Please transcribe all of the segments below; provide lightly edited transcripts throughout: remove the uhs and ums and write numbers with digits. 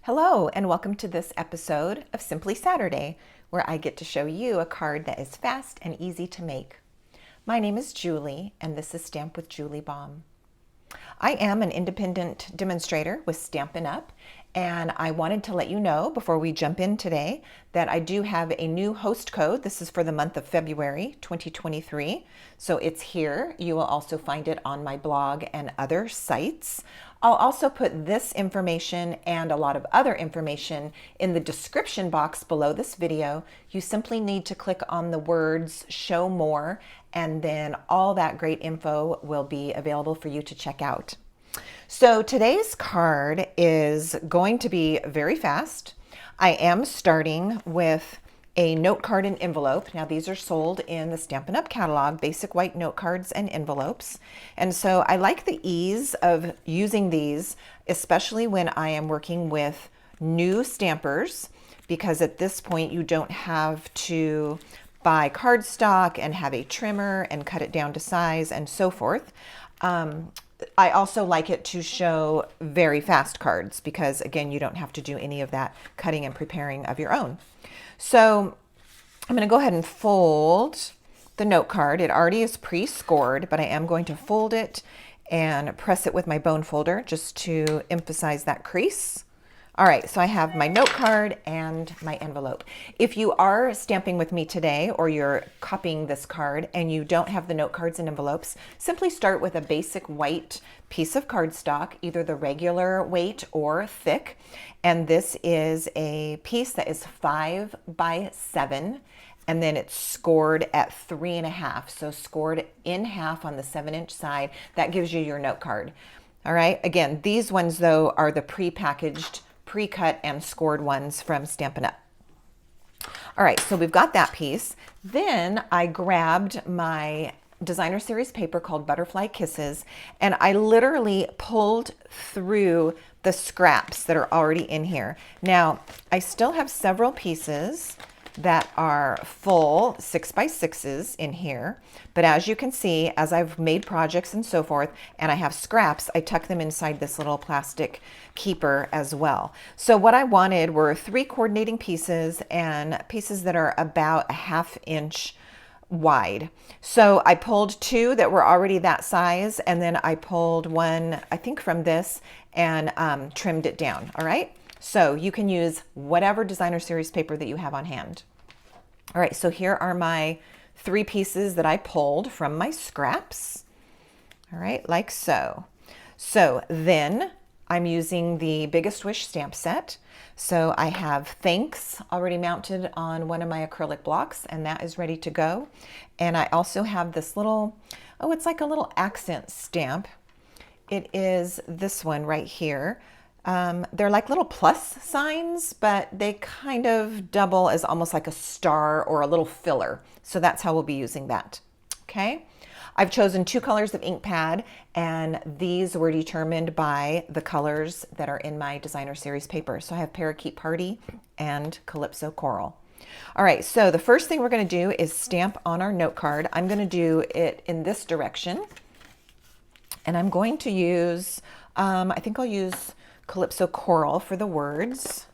Hello, and welcome to this episode of Simply Saturday, where I get to show you a card that is fast and easy to make. My name is Julie, and this is Stamp with Julie Baum. I am an independent demonstrator with Stampin Up, and I wanted to let you know before we jump in today that I do have a new host code. This is for the month of February 2023, so it's here. You will also find it on my blog and other sites. I'll also put this information and a lot of other information in the description box below this video. You simply need to click on the words "Show More," and then all that great info will be available for you to check out. So today's card is going to be very fast. I am starting with a note card and envelope. Now these are sold in the Stampin' Up catalog, basic white note cards and envelopes. And so I like the ease of using these, especially when I am working with new stampers, because at this point you don't have to buy cardstock and have a trimmer and cut it down to size and so forth. I also like it to show very fast cards because, again, you don't have to do any of that cutting and preparing of your own. So I'm going to go ahead and fold the note card. It already is pre-scored, but I am going to fold it and press it with my bone folder just to emphasize that crease. All right, so I have my note card and my envelope. If you are stamping with me today or you're copying this card and you don't have the note cards and envelopes, simply start with a basic white piece of cardstock, either the regular weight or thick. And this is a piece that is 5 by 7, and then it's scored at 3.5. So scored in half on the 7-inch side. That gives you your note card. All right, again, these ones though are the pre-packaged, pre-cut and scored ones from Stampin' Up. All right, so we've got that piece. Then I grabbed my designer series paper called Butterfly Kisses, and I literally pulled through the scraps that are already in here. Now, I still have several pieces that are full 6x6s in here, but as you can see, as I've made projects and so forth, and I have scraps, I tuck them inside this little plastic keeper as well. So what I wanted were 3 coordinating pieces and pieces that are about a 1/2 inch wide. So I pulled 2 that were already that size, and then I pulled 1, I think from this, and trimmed it down. All right. So you can use whatever designer series paper that you have on hand. All right, so here are my 3 pieces that I pulled from my scraps. All right, like so. So then I'm using the Biggest Wish stamp set. So I have Thanks already mounted on one of my acrylic blocks, and that is ready to go. And I also have this little, oh, it's like a little accent stamp. It is this one right here. They're like little plus signs, but they kind of double as almost like a star or a little filler. So that's how we'll be using that. Okay. I've chosen 2 colors of ink pad, and these were determined by the colors that are in my designer series paper. So I have Parakeet Party and Calypso Coral. All right, so the first thing we're going to do is stamp on our note card. I'm going to do it in this direction, and I'm going to use, I think I'll use Calypso Coral for the words.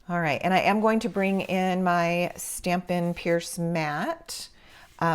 All right, and I am going to bring in my Stampin' Pierce mat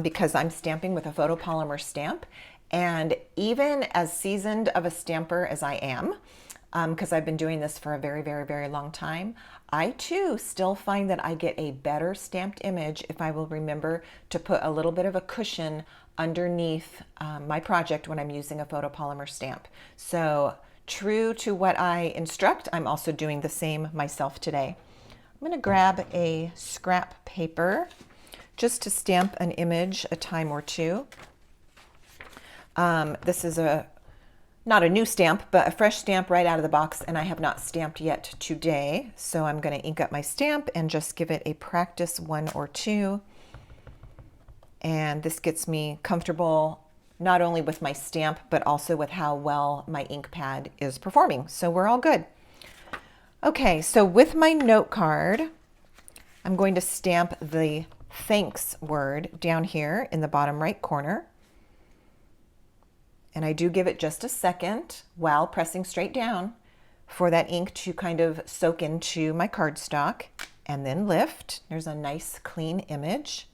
because I'm stamping with a photopolymer stamp. And even as seasoned of a stamper as I am, because I've been doing this for a very, very, very long time, I too still find that I get a better stamped image if I will remember to put a little bit of a cushion underneath my project when I'm using a photopolymer stamp. So true to what I instruct, I'm also doing the same myself today. I'm going to grab a scrap paper just to stamp an image a time or two. This is not a new stamp, but a fresh stamp right out of the box, and I have not stamped yet today. So I'm going to ink up my stamp and just give it a practice 1 or 2. And this gets me comfortable not only with my stamp, but also with how well my ink pad is performing. So we're all good. Okay, so with my note card, I'm going to stamp the thanks word down here in the bottom right corner. And I do give it just a second while pressing straight down for that ink to kind of soak into my cardstock, and then lift. There's a nice clean image.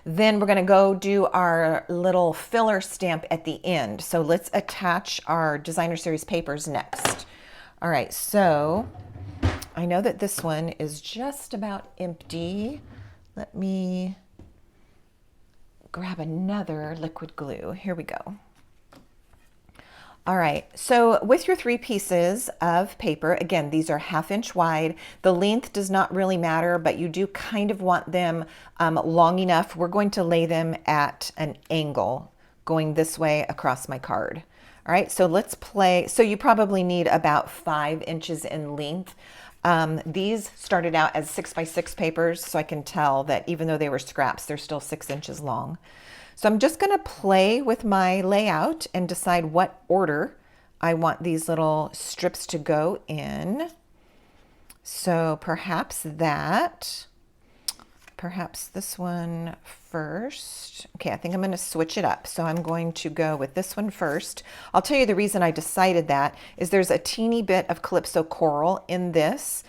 Then we're going to go do our little filler stamp at the end. So let's attach our designer series papers next. All right, so I know that this one is just about empty. Let me grab another liquid glue. Here we go. All right, so with your 3 pieces of paper, again, these are 1/2 inch wide. The length does not really matter, but you do kind of want them long enough. We're going to lay them at an angle going this way across my card. All right, so let's play. So you probably need about 5 inches in length. These started out as 6 by 6 papers, so I can tell that even though they were scraps, they're still 6 inches long. So I'm just going to play with my layout and decide what order I want these little strips to go in. So perhaps this one first. Okay, I think I'm going to switch it up. So I'm going to go with this one first. I'll tell you the reason I decided that is there's a teeny bit of Calypso coral in this,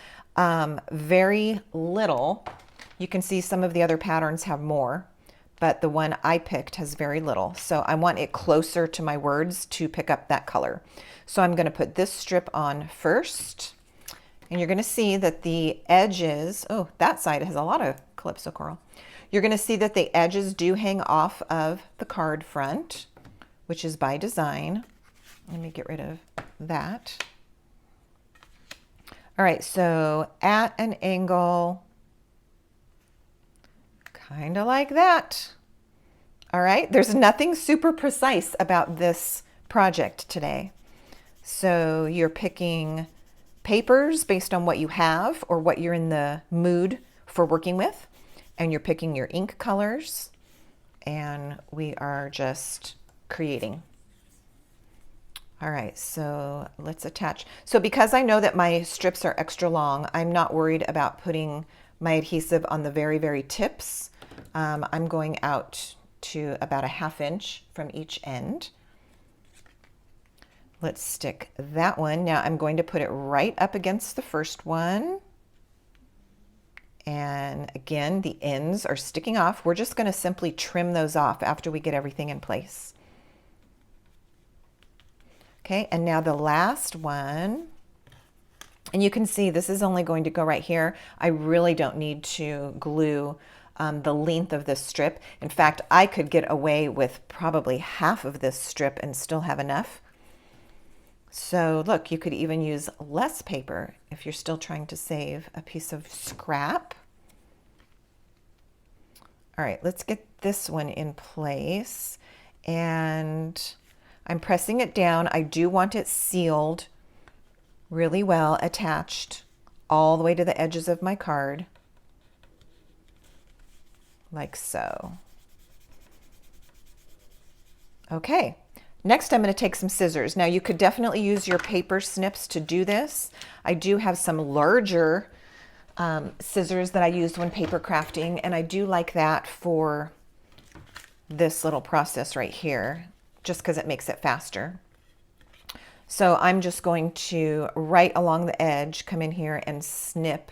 very little. You can see some of the other patterns have more, but the one I picked has very little. So I want it closer to my words to pick up that color. So I'm going to put this strip on first, and you're going to see that the edges, oh, that side has a lot of Calypso coral. You're going to see that the edges do hang off of the card front, which is by design. Let me get rid of that. All right, so at an angle, kind of like that. All right, there's nothing super precise about this project today. So you're picking papers based on what you have or what you're in the mood for working with, and you're picking your ink colors, and we are just creating. All right, so let's attach. So because I know that my strips are extra long, I'm not worried about putting my adhesive on the very, very tips. I'm going out to about 1/2 inch from each end. Let's stick that one. Now I'm going to put it right up against the first one. And again, the ends are sticking off. We're just going to simply trim those off after we get everything in place. Okay, and now the last one. And you can see this is only going to go right here. I really don't need to glue the length of this strip. In fact, I could get away with probably half of this strip and still have enough. So look, you could even use less paper if you're still trying to save a piece of scrap. All right, let's get this one in place. And I'm pressing it down. I do want it sealed really well, attached all the way to the edges of my card, like so. Okay, next I'm going to take some scissors. Now you could definitely use your paper snips to do this. I do have some larger scissors that I use when paper crafting, and I do like that for this little process right here, just because it makes it faster. So I'm just going to, right along the edge, come in here and snip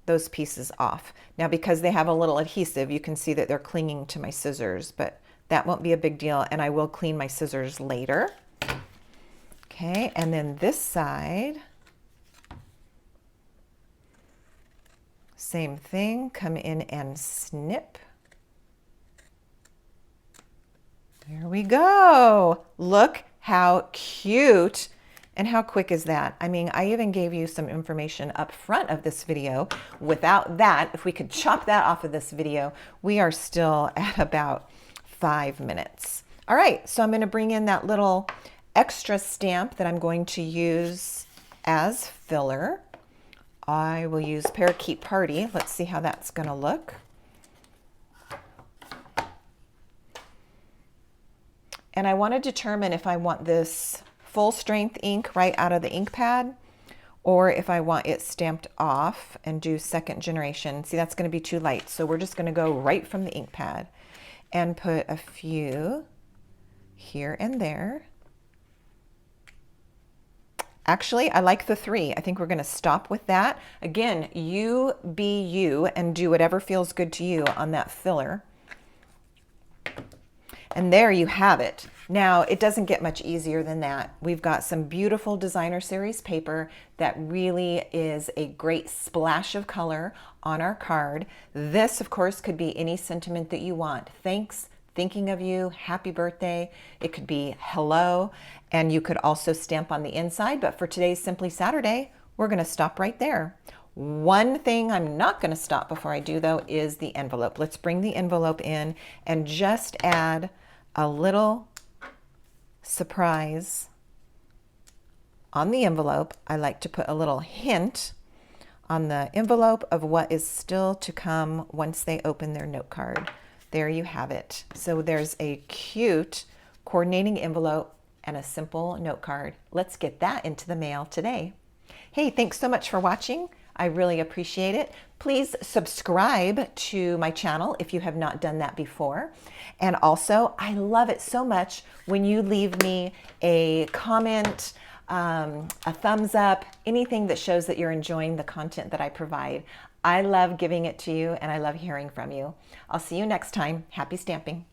those pieces off. Now, because they have a little adhesive, you can see that they're clinging to my scissors, but that won't be a big deal, and I will clean my scissors later. Okay, and then this side, same thing, come in and snip. There we go. Look how cute, and how quick is that? I mean, I even gave you some information up front of this video. Without that, if we could chop that off of this video, we are still at about 5 minutes. All right, so I'm going to bring in that little extra stamp that I'm going to use as filler. I will use Parakeet Party. Let's see how that's going to look. And I want to determine if I want this full strength ink right out of the ink pad, or if I want it stamped off and do second generation. See, that's going to be too light. So we're just going to go right from the ink pad and put a few here and there. Actually, I like the 3. I think we're going to stop with that. Again, you be you and do whatever feels good to you on that filler. And there you have it. Now, it doesn't get much easier than that. We've got some beautiful designer series paper that really is a great splash of color on our card. This, of course, could be any sentiment that you want. Thanks, thinking of you, happy birthday. It could be hello, and you could also stamp on the inside. But for today's Simply Saturday, we're going to stop right there. One thing I'm not going to stop before I do, though, is the envelope. Let's bring the envelope in and just add a little surprise on the envelope. I like to put a little hint on the envelope of what is still to come once they open their note card. There you have it. So there's a cute coordinating envelope and a simple note card. Let's get that into the mail today. Hey, thanks so much for watching. I really appreciate it. Please subscribe to my channel if you have not done that before. And also, I love it so much when you leave me a comment, a thumbs up, anything that shows that you're enjoying the content that I provide. I love giving it to you and I love hearing from you. I'll see you next time. Happy stamping.